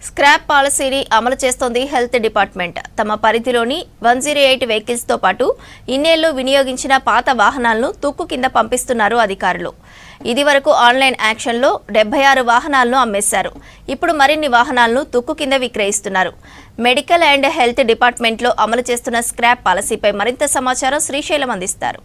Scrap పాలసీని అమలు చేస్తోంది హెల్త్ డిపార్ట్మెంట్. తమ పరిధిలోని 108 వెహికల్స్ తో పాటు ఇన్నేళ్లు వినియోగించిన పాత వాహనాలను తుక్కు కింద పంపిస్తున్నారు అధికారులు. ఇదివరకు ఆన్లైన్ యాక్షన్లో 76 వాహనాలను అమ్మేశారు. ఇప్పుడు మరిన్ని వాహనాలను తుక్కు కింద విక్రయిస్తున్నారు. మెడికల్ అండ్ హెల్త్ డిపార్ట్మెంట్లో అమలు చేస్తున్న స్క్రాప్ పాలసీపై మరింత సమాచారం శ్రీశైలం అందిస్తారు.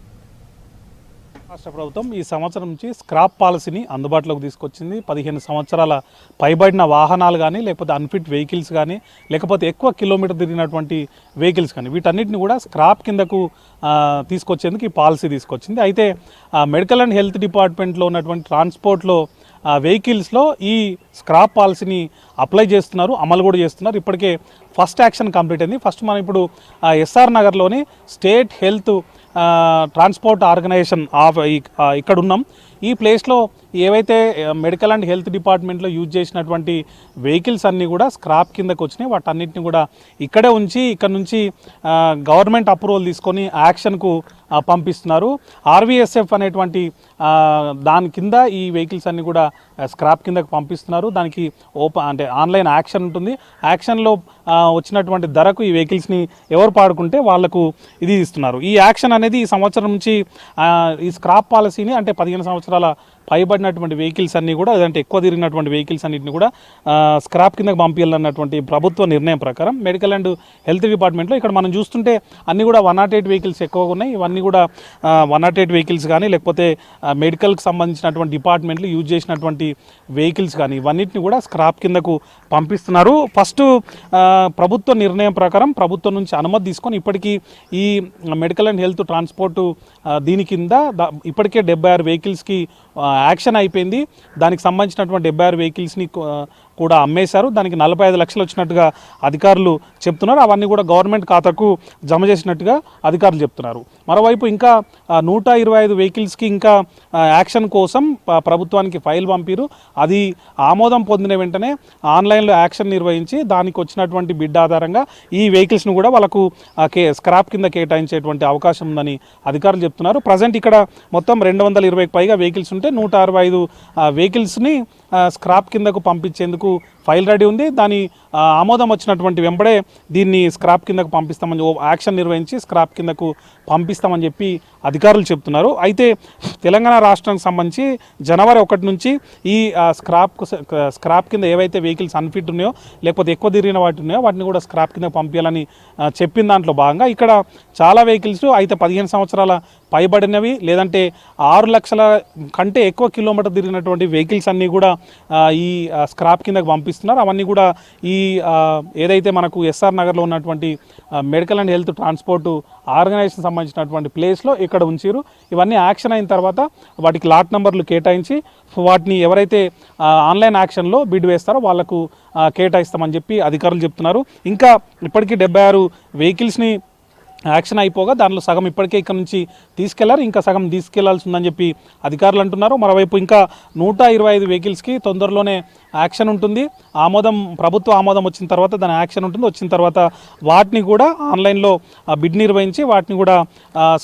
రాష్ట్ర ప్రభుత్వం ఈ సంవత్సరం నుంచి స్క్రాప్ పాలసీని అందుబాటులోకి తీసుకొచ్చింది. 15 సంవత్సరాల పైబడిన వాహనాలు కానీ, లేకపోతే అన్ఫిట్ వెహికల్స్ కానీ, లేకపోతే ఎక్కువ కిలోమీటర్ తిరిగినటువంటి వెహికల్స్ కానీ, వీటన్నిటిని కూడా స్క్రాప్ కిందకు తీసుకొచ్చేందుకు ఈ పాలసీ తీసుకొచ్చింది. అయితే మెడికల్ అండ్ హెల్త్ డిపార్ట్మెంట్లో ఉన్నటువంటి ట్రాన్స్పోర్ట్లో వెహికల్స్లో ఈ స్క్రాప్ పాలసీని అప్లై చేస్తున్నారు, అమలు కూడా చేస్తున్నారు. ఇప్పటికే ఫస్ట్ యాక్షన్ కంప్లీట్ అయింది. ఫస్ట్ మనం ఇప్పుడు ఎస్ఆర్ నగర్లోని స్టేట్ హెల్త్ ట్రాన్స్పోర్ట్ ఆర్గనైజేషన్ ఇక్కడ ఉన్నాం. ఈ ప్లేస్లో ఏవైతే మెడికల్ అండ్ హెల్త్ డిపార్ట్మెంట్లో యూజ్ చేసినటువంటి వెహికల్స్ అన్నీ కూడా స్క్రాప్ కిందకు వచ్చినాయి. వాటన్నిటిని కూడా ఇక్కడే ఉంచి ఇక్కడ నుంచి గవర్నమెంట్ అప్రూవల్ తీసుకొని యాక్షన్కు పంపిస్తున్నారు. ఆర్వీఎస్ఎఫ్ అనేటువంటి దాని కింద ఈ వెహికల్స్ అన్నీ కూడా స్క్రాప్ కిందకు పంపిస్తున్నారు. దానికి అంటే ఆన్లైన్ యాక్షన్ ఉంటుంది. యాక్షన్లో వచ్చినటువంటి ధరకు ఈ వెహికల్స్ని ఎవరు పాడుకుంటే వాళ్లకు ఇది ఇస్తున్నారు. ఈ యాక్షన్ అనేది ఈ సంవత్సరం నుంచి ఈ స్క్రాప్ పాలసీని అంటే 15 సంవత్సరాల పైబడినటువంటి వెహికల్స్ అన్నీ కూడా, అదంటే ఎక్కువ తిరిగినటువంటి వెహికల్స్ అన్నింటిని కూడా స్క్రాప్ కిందకు పంపించాలన్నటువంటి ప్రభుత్వ నిర్ణయం ప్రకారం మెడికల్ అండ్ హెల్త్ డిపార్ట్మెంట్లో ఇక్కడ మనం చూస్తుంటే అన్నీ కూడా 108 వెహికల్స్ ఎక్కువగా ఉన్నాయి. ఇవన్నీ కూడా 108 వెహికల్స్ కానీ, లేకపోతే మెడికల్కి సంబంధించినటువంటి డిపార్ట్మెంట్లు యూజ్ చేసినటువంటి వెహికల్స్ కానీ, ఇవన్నిటిని కూడా స్క్రాప్ కిందకు పంపిస్తున్నారు. ఫస్ట్ ప్రభుత్వ నిర్ణయం ప్రకారం ప్రభుత్వం నుంచి అనుమతి తీసుకొని ఇప్పటికీ ఈ మెడికల్ అండ్ హెల్త్ ట్రాన్స్పోర్టు దీని కింద ఇప్పటికే 76 వెహికల్స్కి యాక్షన్ అయిపోయింది. దానికి సంబంధించినటువంటి 76 వెహికల్స్ని కూడా అమ్మేశారు. దానికి 45 లక్షలు వచ్చినట్టుగా అధికారులు చెప్తున్నారు. అవన్నీ కూడా గవర్నమెంట్ ఖాతాకు జమ చేసినట్టుగా అధికారులు చెప్తున్నారు. మరోవైపు ఇంకా 125 వెహికల్స్కి ఇంకా యాక్షన్ కోసం ప్రభుత్వానికి ఫైల్ పంపిరు. అది ఆమోదం పొందిన వెంటనే ఆన్లైన్లో యాక్షన్ నిర్వహించి దానికి వచ్చినటువంటి బిడ్ ఆధారంగా ఈ వెహికల్స్ను కూడా వాళ్ళకు స్క్రాప్ కింద కేటాయించేటువంటి అవకాశం ఉందని అధికారులు చెప్తున్నారు. ప్రజెంట్ ఇక్కడ మొత్తం 220కి పైగా వెహికల్స్ ఉంటే 165 వెహికల్స్ని స్క్రాప్ కిందకు పంపించేందుకు ఫైల్ రెడీ ఉంది. దాని ఆమోదం వచ్చినటువంటి వెంబడే దీన్ని స్క్రాప్ కిందకు పంపిస్తామని యాక్షన్ నిర్వహించి స్క్రాప్ కిందకు పంపిస్తామని చెప్పి అధికారులు చెప్తున్నారు. అయితే తెలంగాణ రాష్ట్రానికి సంబంధించి జనవరి 1 నుంచి ఈ స్క్రాప్ కింద ఏవైతే వెహికల్స్ అన్ఫిట్ ఉన్నాయో, లేకపోతే ఎక్కువ తిరిగిన వాటి ఉన్నాయో వాటిని కూడా స్క్రాప్ కింద పంపించాలని చెప్పిన దాంట్లో భాగంగా ఇక్కడ చాలా వెహికల్స్ అయితే 15 సంవత్సరాల పైబడినవి, లేదంటే 6 లక్షల కంటే ఎక్కువ కిలోమీటర్ తిరిగినటువంటి వెహికల్స్ అన్నీ కూడా ఈ స్క్రాప్ కిందకు పంపిస్తున్నారు. అవన్నీ కూడా ఈ ఏదైతే మనకు ఎస్ఆర్ నగర్లో ఉన్నటువంటి medical and health transport organization సంబంధించినటువంటి ప్లేస్లో ఇక్కడ ఉంచారు. ఇవన్నీ యాక్షన్ అయిన తర్వాత వాటికి లాట్ నెంబర్లు కేటాయించి వాటిని ఎవరైతే ఆన్లైన్ యాక్షన్లో బిడ్ వేస్తారో వాళ్లకు కేటాయిస్తామని చెప్పి అధికారులు చెప్తున్నారు. ఇంకా ఇప్పటికీ 76 వెహికల్స్ని యాక్షన్ అయిపోగా దానిలో సగం ఇప్పటికే ఇక్కడ నుంచి తీసుకెళ్లారు, ఇంకా సగం తీసుకెళ్లాల్సి ఉందని చెప్పి అధికారులు అంటున్నారు. మరోవైపు ఇంకా 125 వెహికల్స్కి తొందరలోనే యాక్షన్ ఉంటుంది. ప్రభుత్వ ఆమోదం వచ్చిన తర్వాత దాని యాక్షన్ ఉంటుంది. వచ్చిన తర్వాత వాటిని కూడా ఆన్లైన్లో బిడ్ నిర్వహించి వాటిని కూడా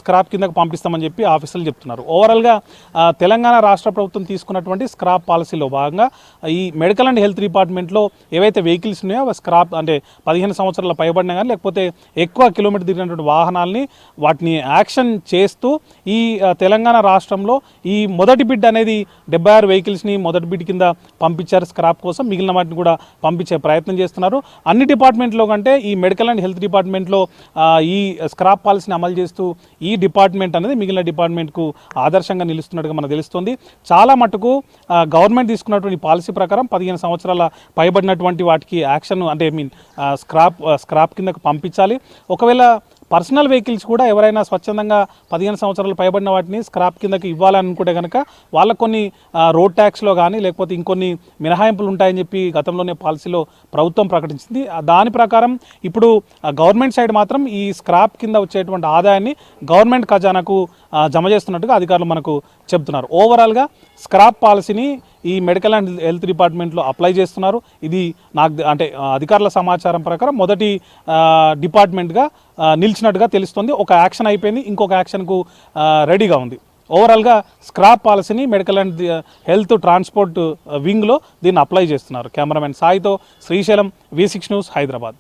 స్క్రాప్ కిందకు పంపిస్తామని చెప్పి ఆఫీసర్లు చెప్తున్నారు. ఓవరాల్గా తెలంగాణ రాష్ట్ర ప్రభుత్వం తీసుకున్నటువంటి స్క్రాప్ పాలసీలో భాగంగా ఈ మెడికల్ అండ్ హెల్త్ డిపార్ట్మెంట్లో ఏవైతే వెహికల్స్ ఉన్నాయో స్క్రాప్ అంటే 15 సంవత్సరాల పైబడినా కానీ, లేకపోతే ఎక్కువ కిలోమీటర్ తిరిగినటువంటి వాహనాల్ని వాటిని యాక్షన్ చేస్తూ ఈ తెలంగాణ రాష్ట్రంలో ఈ మొదటి బిడ్ అనేది 76 వెహికల్స్ని మొదటి బిడ్ కింద పంపించారు స్క్రాప్ కోసం. మిగిలిన వాటిని కూడా పంపించే ప్రయత్నం చేస్తున్నారు. అన్ని డిపార్ట్మెంట్లో కంటే ఈ మెడికల్ అండ్ హెల్త్ డిపార్ట్మెంట్లో ఈ స్క్రాప్ పాలసీని అమలు చేస్తూ ఈ డిపార్ట్మెంట్ అనేది మిగిలిన డిపార్ట్మెంట్కు ఆదర్శంగా నిలుస్తున్నట్టుగా మనకు తెలుస్తుంది. చాలా మటుకు గవర్నమెంట్ తీసుకున్నటువంటి పాలసీ ప్రకారం 15 సంవత్సరాల పైబడినటువంటి వాటికి యాక్షన్ అంటే స్క్రాప్ కిందకు పంపించాలి. ఒకవేళ పర్సనల్ వెహికల్స్ కూడా ఎవరైనా స్వచ్ఛందంగా 15 సంవత్సరాలు పైబడిన వాటిని స్క్రాప్ కిందకి ఇవ్వాలనుకుంటే కనుక వాళ్ళకు కొన్ని రోడ్ ట్యాక్స్లో కానీ, లేకపోతే ఇంకొన్ని మినహాయింపులు ఉంటాయని చెప్పి గతంలోనే పాలసీలో ప్రభుత్వం ప్రకటించింది. దాని ప్రకారం ఇప్పుడు గవర్నమెంట్ సైడ్ మాత్రం ఈ స్క్రాప్ కింద వచ్చేటువంటి ఆదాయాన్ని గవర్నమెంట్ ఖజానాకు జమ చేస్తున్నట్టుగా అధికారులు మనకు చెప్తున్నారు. ఓవరాల్గా స్క్రాప్ పాలసీని ఈ మెడికల్ అండ్ హెల్త్ డిపార్ట్మెంట్లో అప్లై చేస్తున్నారు. ఇది అంటే అధికారుల సమాచారం ప్రకారం మొదటి డిపార్ట్మెంట్గా నిలిచినట్టుగా తెలుస్తుంది. ఒక యాక్షన్ అయిపోయింది, ఇంకొక యాక్షన్కు రెడీగా ఉంది. ఓవరాల్గా స్క్రాప్ పాలసీని మెడికల్ అండ్ హెల్త్ ట్రాన్స్పోర్ట్ వింగ్లో దీన్ని అప్లై చేస్తున్నారు. కెమెరామెన్ సాయితో శ్రీశైలం, V6 న్యూస్, హైదరాబాద్.